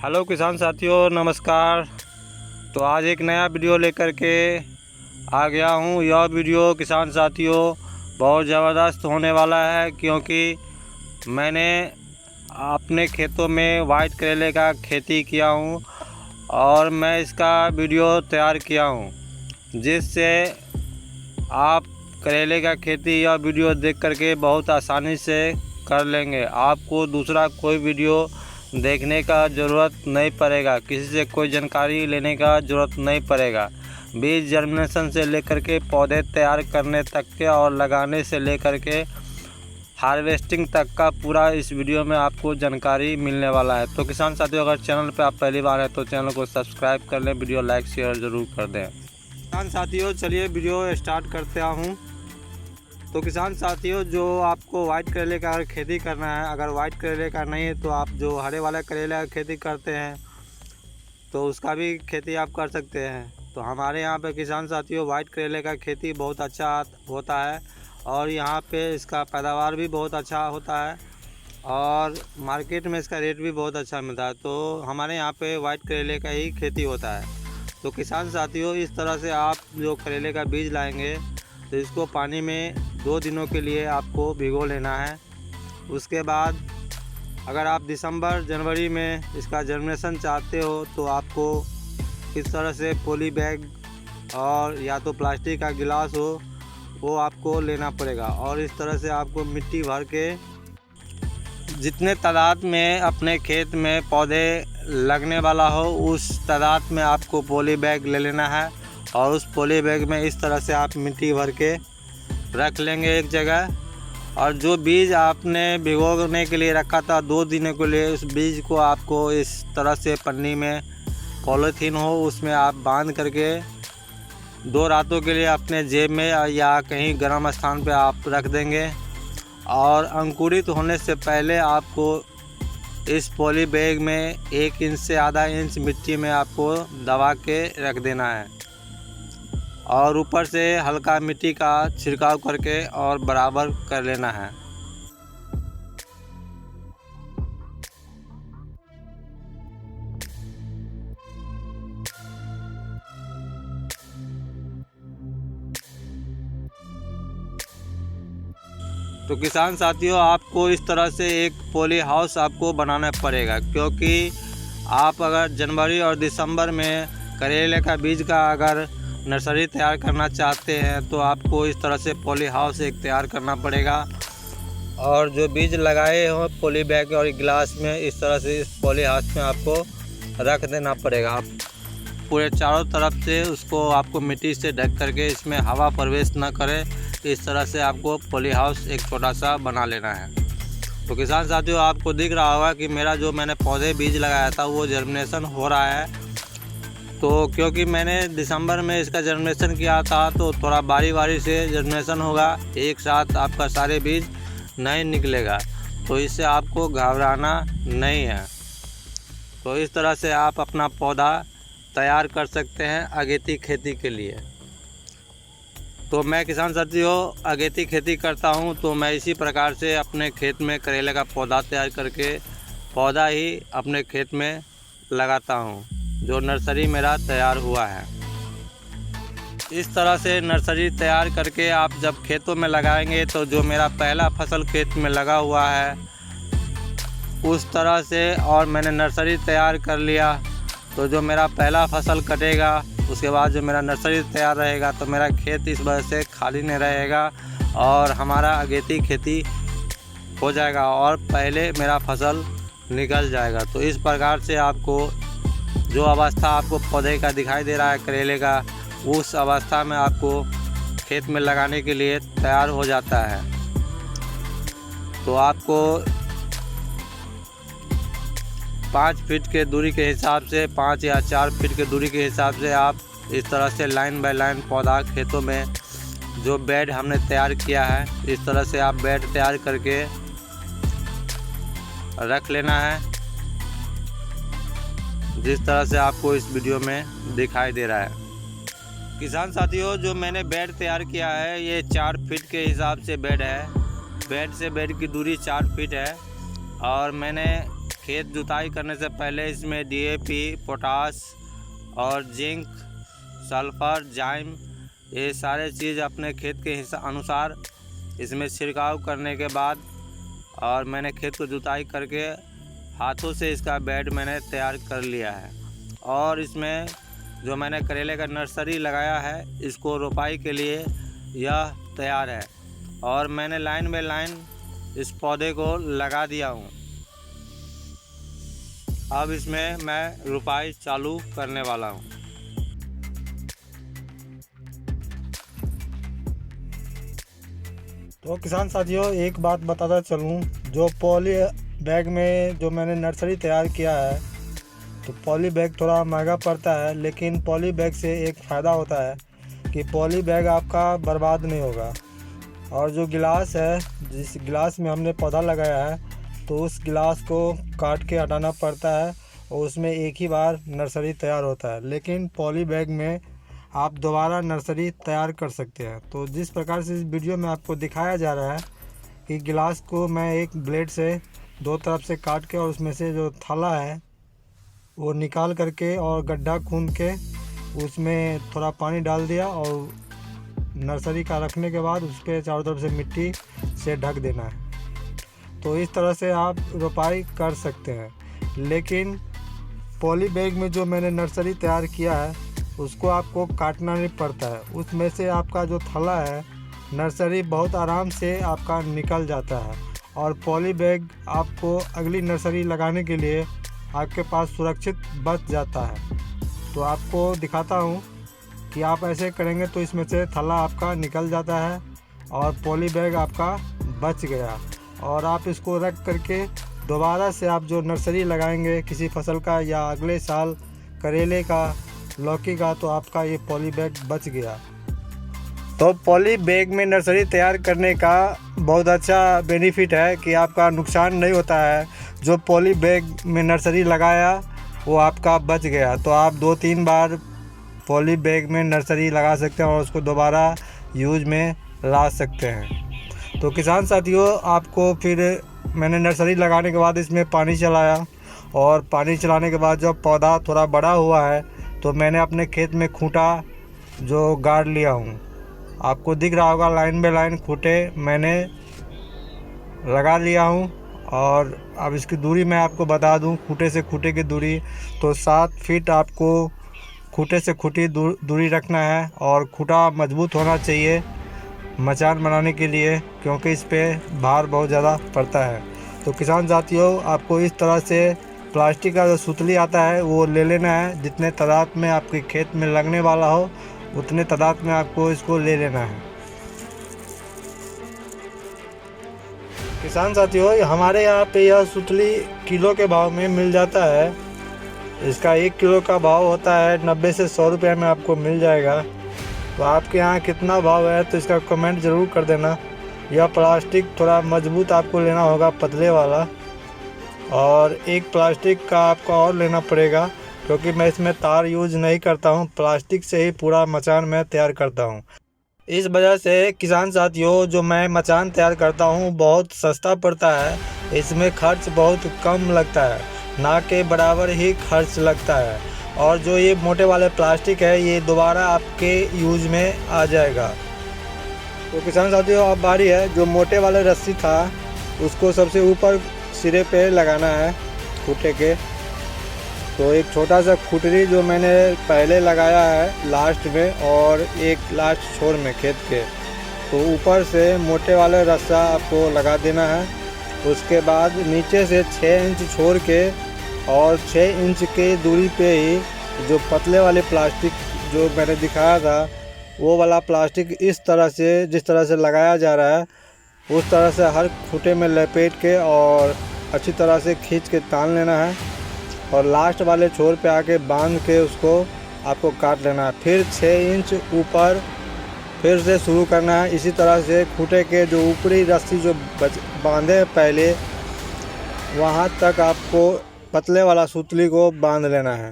Hello किसान साथियों, नमस्कार। तो आज एक नया वीडियो लेकर के आ गया हूँ। यह वीडियो किसान साथियों बहुत ज़बरदस्त होने वाला है, क्योंकि मैंने अपने खेतों में वाइट करेले का खेती किया हूँ और मैं इसका वीडियो तैयार किया हूँ, जिससे आप करेले का खेती यह वीडियो देख करके बहुत आसानी से कर लेंगे। आपको दूसरा कोई वीडियो देखने का ज़रूरत नहीं पड़ेगा, किसी से कोई जानकारी लेने का ज़रूरत नहीं पड़ेगा। बीज जर्मिनेशन से लेकर के पौधे तैयार करने तक के और लगाने से लेकर के हार्वेस्टिंग तक का पूरा इस वीडियो में आपको जानकारी मिलने वाला है। तो किसान साथियों, अगर चैनल पर आप पहली बार हैं तो चैनल को सब्सक्राइब कर लें, वीडियो लाइक शेयर ज़रूर कर दें। किसान साथियों, चलिए वीडियो स्टार्ट करते हूँ। तो किसान साथियों, जो आपको वाइट करेले का अगर खेती करना है, अगर वाइट करेले का नहीं है तो आप जो हरे वाला करेले का खेती करते हैं तो उसका भी खेती आप कर सकते हैं। तो हमारे यहाँ पे किसान साथियों वाइट करेले का खेती बहुत अच्छा होता है और यहाँ पे इसका पैदावार भी बहुत अच्छा होता है और मार्केट में इसका रेट भी बहुत अच्छा मिलता है। तो हमारे यहाँ पे वाइट करेले का ही खेती होता है। तो किसान साथियों, इस तरह से आप जो करेले का बीज लाएंगे तो इसको पानी में 2 दिनों के लिए आपको भिगो लेना है। उसके बाद अगर आप दिसंबर जनवरी में इसका जर्मिनेशन चाहते हो तो आपको इस तरह से पॉली बैग और या तो प्लास्टिक का गिलास हो वो आपको लेना पड़ेगा और इस तरह से आपको मिट्टी भर के जितने तादाद में अपने खेत में पौधे लगने वाला हो उस तादाद में आपको पॉली बैग ले लेना है और उस पॉली बैग में इस तरह से आप मिट्टी भर के रख लेंगे एक जगह। और जो बीज आपने भिगोने के लिए रखा था 2 दिनों के लिए, उस बीज को आपको इस तरह से पन्नी में पॉलीथीन हो उसमें आप बांध करके 2 रातों के लिए अपने जेब में या कहीं गर्म स्थान पे आप रख देंगे। और अंकुरित होने से पहले आपको इस पॉली बैग में 1 इंच से आधा इंच मिट्टी में आपको दबा के रख देना है और ऊपर से हल्का मिट्टी का छिड़काव करके और बराबर कर लेना है। तो किसान साथियों, आपको इस तरह से एक पॉली हाउस आपको बनाना पड़ेगा, क्योंकि आप अगर जनवरी और दिसंबर में करेले का बीज का अगर नर्सरी तैयार करना चाहते हैं तो आपको इस तरह से पॉली हाउस एक तैयार करना पड़ेगा और जो बीज लगाए हो पॉली बैग और गिलास में इस तरह से इस पॉली हाउस में आपको रख देना पड़ेगा। आप पूरे चारों तरफ से उसको आपको मिट्टी से ढक करके इसमें हवा प्रवेश न करे, इस तरह से आपको पॉली हाउस एक छोटा सा बना लेना है। तो किसान साथियों, आपको दिख रहा होगा कि मेरा जो मैंने पौधे बीज लगाया था वो जर्मिनेशन हो रहा है। तो क्योंकि मैंने दिसंबर में इसका जर्मिनेशन किया था तो थोड़ा बारी बारी से जर्मिनेशन होगा, एक साथ आपका सारे बीज नहीं निकलेगा, तो इससे आपको घबराना नहीं है। तो इस तरह से आप अपना पौधा तैयार कर सकते हैं अगेती खेती के लिए। तो मैं किसान साथियों अगेती खेती करता हूं, तो मैं इसी प्रकार से अपने खेत में करेले का पौधा तैयार करके पौधा ही अपने खेत में लगाता हूं, जो नर्सरी मेरा तैयार हुआ है। इस तरह से नर्सरी तैयार करके आप जब खेतों में लगाएंगे तो जो मेरा पहला फसल खेत में लगा हुआ है उस तरह से, और मैंने नर्सरी तैयार कर लिया तो जो मेरा पहला फसल कटेगा उसके बाद जो मेरा नर्सरी तैयार रहेगा तो मेरा खेत इस वजह से खाली नहीं रहेगा और हमारा अगेती खेती हो जाएगा और पहले मेरा फसल निकल जाएगा। तो इस प्रकार से आपको जो अवस्था आपको पौधे का दिखाई दे रहा है करेले का, उस अवस्था में आपको खेत में लगाने के लिए तैयार हो जाता है। तो आपको 5 फीट के दूरी के हिसाब से, 5 या 4 फीट के दूरी के हिसाब से आप इस तरह से लाइन बाय लाइन पौधा खेतों में जो बेड हमने तैयार किया है इस तरह से आप बेड तैयार करके रख लेना है, जिस तरह से आपको इस वीडियो में दिखाई दे रहा है। किसान साथियों, जो मैंने बेड तैयार किया है ये 4 फीट के हिसाब से बेड है। बेड से बेड की दूरी 4 फीट है और मैंने खेत जुताई करने से पहले इसमें DAP, पोटास और जिंक, सल्फ़र, जाइम, ये सारे चीज़ अपने खेत के अनुसार इसमें छिड़काव करने के बाद और मैंने खेत को जुताई करके हाथों से इसका बेड मैंने तैयार कर लिया है। और इसमें जो मैंने करेले का नर्सरी लगाया है, इसको रोपाई के लिए यह तैयार है और मैंने लाइन बाय लाइन इस पौधे को लगा दिया हूँ। अब इसमें मैं रोपाई चालू करने वाला हूँ। तो किसान साथियों, एक बात बताता चलूँ, जो पॉली बैग में जो मैंने नर्सरी तैयार किया है, तो पॉली बैग थोड़ा महंगा पड़ता है, लेकिन पॉली बैग से एक फ़ायदा होता है कि पॉली बैग आपका बर्बाद नहीं होगा। और जो गिलास है, जिस गिलास में हमने पौधा लगाया है, तो उस गिलास को काट के हटाना पड़ता है और उसमें एक ही बार नर्सरी तैयार होता है। लेकिन पॉली बैग में आप दोबारा नर्सरी तैयार कर सकते हैं। तो जिस प्रकार से इस वीडियो में आपको दिखाया जा रहा है कि गिलास को मैं एक ब्लेड से दो तरफ से काट के और उसमें से जो थैला है वो निकाल करके और गड्ढा खूंद के उसमें थोड़ा पानी डाल दिया और नर्सरी का रखने के बाद उस पर चारों तरफ से मिट्टी से ढक देना है। तो इस तरह से आप रोपाई कर सकते हैं। लेकिन पॉली बैग में जो मैंने नर्सरी तैयार किया है, उसको आपको काटना नहीं पड़ता है। उसमें से आपका जो थैला है, नर्सरी बहुत आराम से आपका निकल जाता है और पॉली बैग आपको अगली नर्सरी लगाने के लिए आपके पास सुरक्षित बच जाता है। तो आपको दिखाता हूँ कि आप ऐसे करेंगे तो इसमें से थैला आपका निकल जाता है और पॉली बैग आपका बच गया। और आप इसको रख करके दोबारा से आप जो नर्सरी लगाएंगे किसी फसल का या अगले साल करेले का, लौकी का, तो आपका ये पॉली बैग बच गया। तो पॉली बैग में नर्सरी तैयार करने का बहुत अच्छा बेनिफिट है कि आपका नुकसान नहीं होता है। जो पॉली बैग में नर्सरी लगाया वो आपका बच गया, तो आप 2-3 बार पॉली बैग में नर्सरी लगा सकते हैं और उसको दोबारा यूज में ला सकते हैं। तो किसान साथियों, आपको फिर मैंने नर्सरी लगाने के बाद इसमें पानी चलाया और पानी चलाने के बाद जब पौधा थोड़ा बड़ा हुआ है तो मैंने अपने खेत में खूंटा जो गाड़ लिया हूँ। आपको दिख रहा होगा, लाइन बाय लाइन खूंटे मैंने लगा लिया हूँ। और अब इसकी दूरी मैं आपको बता दूँ, खूंटे से खूंटे की दूरी तो 7 फीट आपको खूंटे से खूंटी दूरी रखना है। और खूंटा मजबूत होना चाहिए मचान बनाने के लिए, क्योंकि इस पे भार बहुत ज़्यादा पड़ता है। तो किसान साथियों, आपको इस तरह से प्लास्टिक का जो सुतली आता है वो ले लेना है। जितने तादाद में आपके खेत में लगने वाला हो उतने तादाद में आपको इसको ले लेना है। किसान साथियों, हमारे यहाँ पे यह सुतली किलो के भाव में मिल जाता है। इसका 1 किलो का भाव होता है 90 से 100 रुपये में आपको मिल जाएगा। तो आपके यहाँ कितना भाव है तो इसका कमेंट ज़रूर कर देना। यह प्लास्टिक थोड़ा मजबूत आपको लेना होगा, पतले वाला, और एक प्लास्टिक का आपको और लेना पड़ेगा, क्योंकि मैं इसमें तार यूज नहीं करता हूँ, प्लास्टिक से ही पूरा मचान मैं तैयार करता हूँ। इस वजह से किसान साथियों, जो मैं मचान तैयार करता हूँ बहुत सस्ता पड़ता है। इसमें खर्च बहुत कम लगता है, ना के बराबर ही खर्च लगता है। और जो ये मोटे वाले प्लास्टिक है ये दोबारा आपके यूज में आ जाएगा। तो किसान साथियों, अब बारी है, जो मोटे वाले रस्सी था उसको सबसे ऊपर सिरे पे लगाना है खूंटे के। तो एक छोटा सा खुटरी जो मैंने पहले लगाया है लास्ट में और एक लास्ट छोर में खेत के, तो ऊपर से मोटे वाले रस्सा आपको लगा देना है। उसके बाद नीचे से 6 इंच छोड़ के और 6 इंच के दूरी पे ही जो पतले वाले प्लास्टिक जो मैंने दिखाया था वो वाला प्लास्टिक इस तरह से, जिस तरह से लगाया जा रहा है उस तरह से हर खूंटे में लपेट के और अच्छी तरह से खींच के तान लेना है। और लास्ट वाले छोर पे आके बांध के उसको आपको काट लेना है। फिर 6 इंच ऊपर फिर से शुरू करना है। इसी तरह से खूंटे के जो ऊपरी रस्सी जो बांधे पहले, वहाँ तक आपको पतले वाला सुतली को बांध लेना है।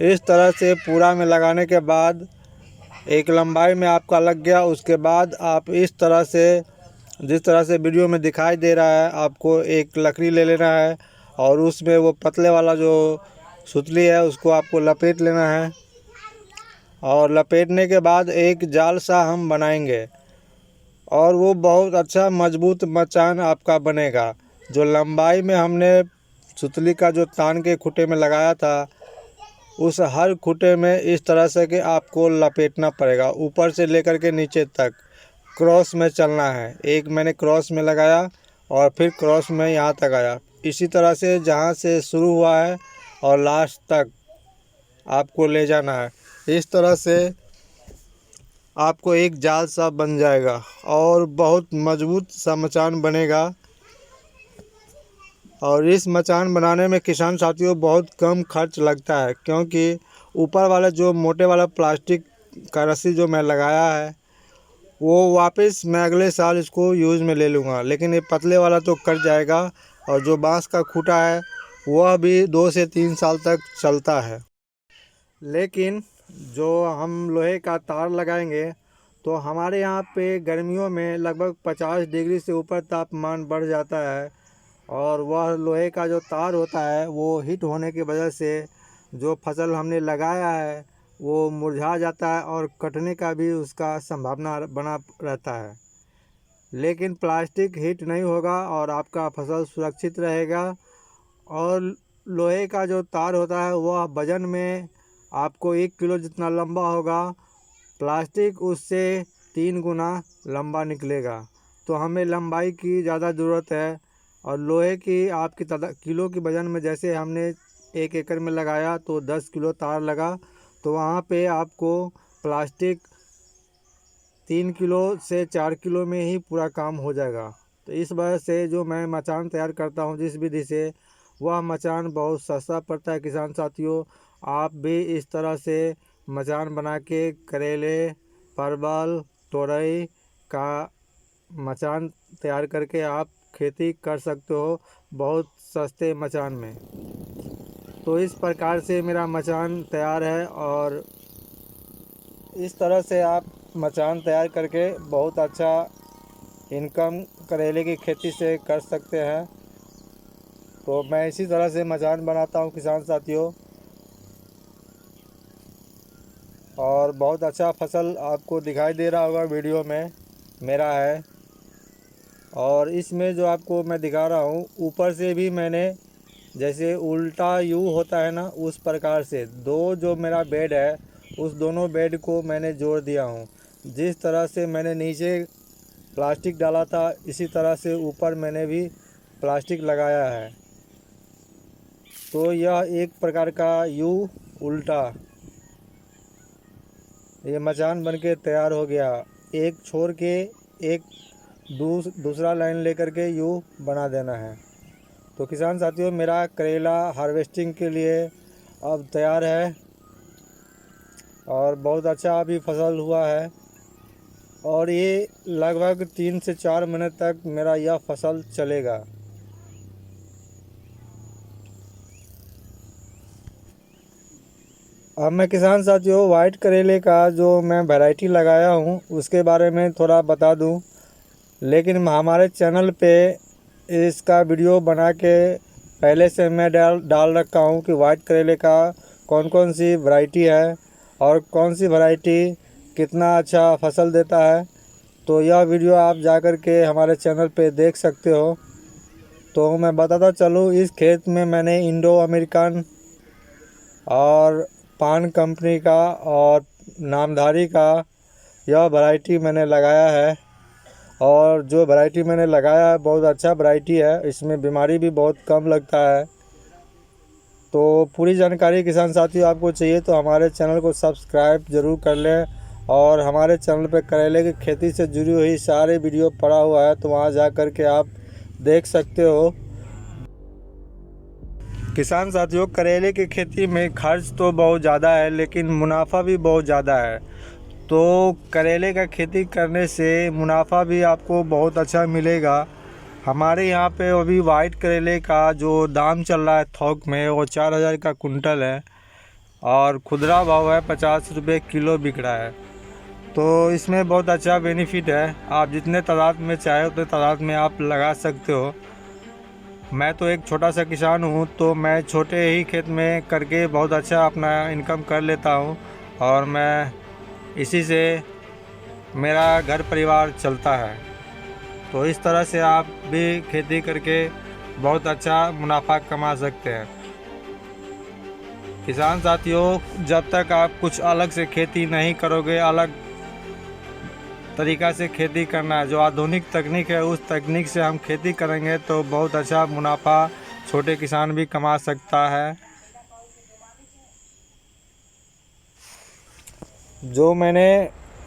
इस तरह से पूरा में लगाने के बाद एक लंबाई में आपका लग गया। उसके बाद आप इस तरह से, जिस तरह से वीडियो में दिखाई दे रहा है, आपको एक लकड़ी ले लेना है और उसमें वो पतले वाला जो सुतली है उसको आपको लपेट लेना है। और लपेटने के बाद एक जाल सा हम बनाएंगे और वो बहुत अच्छा मजबूत मचान आपका बनेगा। जो लंबाई में हमने सुतली का जो तान के खूंटे में लगाया था, उस हर खूंटे में इस तरह से कि आपको लपेटना पड़ेगा, ऊपर से लेकर के नीचे तक क्रॉस में चलना है। एक मैंने क्रॉस में लगाया और फिर क्रॉस में यहाँ तक आया। इसी तरह से जहाँ से शुरू हुआ है और लास्ट तक आपको ले जाना है। इस तरह से आपको एक जाल सा बन जाएगा और बहुत मजबूत सा मचान बनेगा। और इस मचान बनाने में किसान साथियों बहुत कम खर्च लगता है, क्योंकि ऊपर वाला जो मोटे वाला प्लास्टिक का रस्सी जो मैं लगाया है वो वापस मैं अगले साल इसको यूज़ में ले लूँगा, लेकिन ये पतले वाला तो कट जाएगा। और जो बांस का खूंटा है वह भी 2 से 3 साल तक चलता है। लेकिन जो हम लोहे का तार लगाएंगे तो हमारे यहाँ पे गर्मियों में लगभग 50 डिग्री से ऊपर तापमान बढ़ जाता है, और वह लोहे का जो तार होता है वो हीट होने की वजह से जो फसल हमने लगाया है वो मुरझा जाता है और कटने का भी उसका संभावना बना रहता है। लेकिन प्लास्टिक हीट नहीं होगा और आपका फसल सुरक्षित रहेगा। और लोहे का जो तार होता है वह वज़न में आपको 1 किलो जितना लंबा होगा, प्लास्टिक उससे 3 गुना लंबा निकलेगा। तो हमें लंबाई की ज़्यादा ज़रूरत है। और लोहे की आपकी किलो की वज़न में जैसे हमने 1 एकड़ में लगाया तो 10 किलो तार लगा, तो वहाँ पे आपको प्लास्टिक 3 किलो से 4 किलो में ही पूरा काम हो जाएगा। तो इस वजह से जो मैं मचान तैयार करता हूँ जिस विधि से, वह मचान बहुत सस्ता पड़ता है। किसान साथियों, आप भी इस तरह से मचान बना के करेले, परवल, तोरई का मचान तैयार करके आप खेती कर सकते हो बहुत सस्ते मचान में। तो इस प्रकार से मेरा मचान तैयार है, और इस तरह से आप मचान तैयार करके बहुत अच्छा इनकम करेले की खेती से कर सकते हैं। तो मैं इसी तरह से मचान बनाता हूँ किसान साथियों, और बहुत अच्छा फसल आपको दिखाई दे रहा होगा वीडियो में मेरा है। और इसमें जो आपको मैं दिखा रहा हूँ, ऊपर से भी मैंने जैसे उल्टा यू होता है ना, उस प्रकार से दो जो मेरा बेड है उस दोनों बेड को मैंने जोड़ दिया हूँ। जिस तरह से मैंने नीचे प्लास्टिक डाला था, इसी तरह से ऊपर मैंने भी प्लास्टिक लगाया है। तो यह एक प्रकार का यू उल्टा ये मचान बनके तैयार हो गया। एक छोड़ के एक दूसरा लाइन लेकर के यू बना देना है। तो किसान साथियों, मेरा करेला हार्वेस्टिंग के लिए अब तैयार है और बहुत अच्छा अभी फसल हुआ है। और ये लगभग 3 से 4 महीने तक मेरा यह फसल चलेगा। अब मैं किसान साथियों वाइट करेले का जो मैं वैरायटी लगाया हूँ उसके बारे में थोड़ा बता दूँ। लेकिन हमारे चैनल पे इसका वीडियो बना के पहले से मैं डाल रखा हूँ कि वाइट करेले का कौन कौन सी वैरायटी है और कौन सी वैरायटी कितना अच्छा फसल देता है। तो यह वीडियो आप जा कर के हमारे चैनल पे देख सकते हो। तो मैं बताता चलूँ, इस खेत में मैंने इंडो अमेरिकन और पान कंपनी का और नामधारी का यह वैरायटी मैंने लगाया है। और जो वैरायटी मैंने लगाया है बहुत अच्छा वैरायटी है, इसमें बीमारी भी बहुत कम लगता है। तो पूरी जानकारी किसान साथियों आपको चाहिए तो हमारे चैनल को सब्सक्राइब ज़रूर कर लें। और हमारे चैनल पर करेले की खेती से जुड़ी हुई सारे वीडियो पड़ा हुआ है, तो वहां जा कर के आप देख सकते हो। किसान साथियों, करेले की खेती में खर्च तो बहुत ज़्यादा है लेकिन मुनाफा भी बहुत ज़्यादा है। तो करेले का खेती करने से मुनाफा भी आपको बहुत अच्छा मिलेगा। हमारे यहाँ पे अभी वाइट करेले का जो दाम चल रहा है थोक में, वो 4000 का कुंटल है और खुदरा भाव है 50 रुपये किलो बिक रहा है। तो इसमें बहुत अच्छा बेनिफिट है, आप जितने तादाद में चाहे उतने तादाद में आप लगा सकते हो। मैं तो एक छोटा सा किसान हूँ, तो मैं छोटे ही खेत में करके बहुत अच्छा अपना इनकम कर लेता हूँ और मैं इसी से मेरा घर परिवार चलता है। तो इस तरह से आप भी खेती करके बहुत अच्छा मुनाफा कमा सकते हैं। किसान साथियों, जब तक आप कुछ अलग से खेती नहीं करोगे, अलग तरीक़ा से खेती करना है, जो आधुनिक तकनीक है उस तकनीक से हम खेती करेंगे तो बहुत अच्छा मुनाफा छोटे किसान भी कमा सकता है। जो मैंने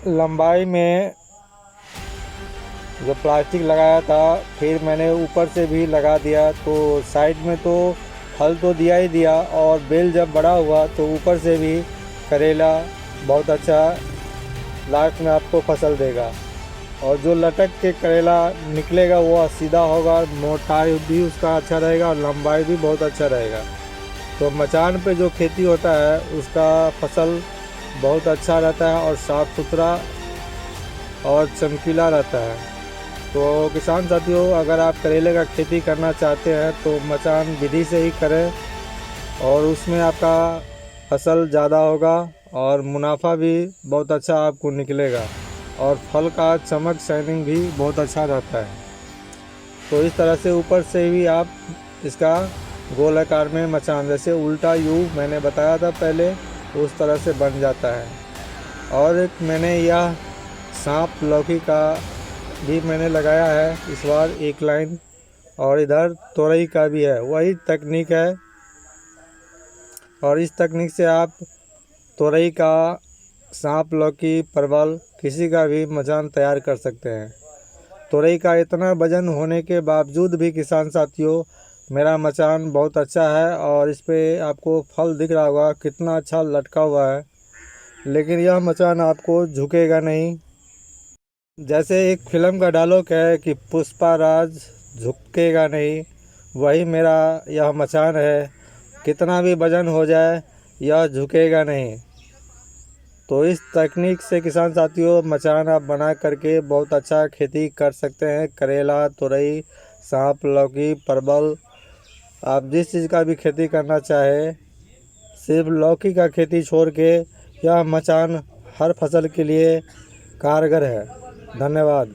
लंबाई में जो प्लास्टिक लगाया था, फिर मैंने ऊपर से भी लगा दिया, तो साइड में तो फल तो दिया ही दिया और बेल जब बड़ा हुआ तो ऊपर से भी करेला बहुत अच्छा लास्ट में आपको फसल देगा। और जो लटक के करेला निकलेगा वो सीधा होगा, मोटाई भी उसका अच्छा रहेगा और लंबाई भी बहुत अच्छा रहेगा। तो मचान पे जो खेती होता है उसका फसल बहुत अच्छा रहता है और साफ़ सुथरा और चमकीला रहता है। तो किसान साथियों, अगर आप करेले का खेती करना चाहते हैं तो मचान विधि से ही करें और उसमें आपका फसल ज़्यादा होगा और मुनाफा भी बहुत अच्छा आपको निकलेगा और फल का चमक शाइनिंग भी बहुत अच्छा रहता है। तो इस तरह से ऊपर से भी आप इसका गोल आकार में मचान, जैसे उल्टा यू मैंने बताया था पहले, उस तरह से बन जाता है। और एक मैंने यह सांप लौकी का भी मैंने लगाया है इस बार एक लाइन, और इधर तोरई का भी है, वही तकनीक है। और इस तकनीक से आप तोरई का, सांप लौकी, परवल किसी का भी मचान तैयार कर सकते हैं। तोरई का इतना वजन होने के बावजूद भी किसान साथियों, मेरा मचान बहुत अच्छा है और इस पे आपको फल दिख रहा होगा कितना अच्छा लटका हुआ है, लेकिन यह मचान आपको झुकेगा नहीं। जैसे एक फिल्म का डायलॉग है कि पुष्पा राज झुकेगा नहीं, वही मेरा यह मचान है। कितना भी वजन हो जाए यह झुकेगा नहीं। तो इस तकनीक से किसान साथियों, मचान आप बना करके बहुत अच्छा खेती कर सकते हैं। करेला, तुरई, सांप लौकी, परवल, आप जिस चीज़ का भी खेती करना चाहे, सिर्फ लौकी का खेती छोड़ के यह मचान हर फसल के लिए कारगर है। धन्यवाद।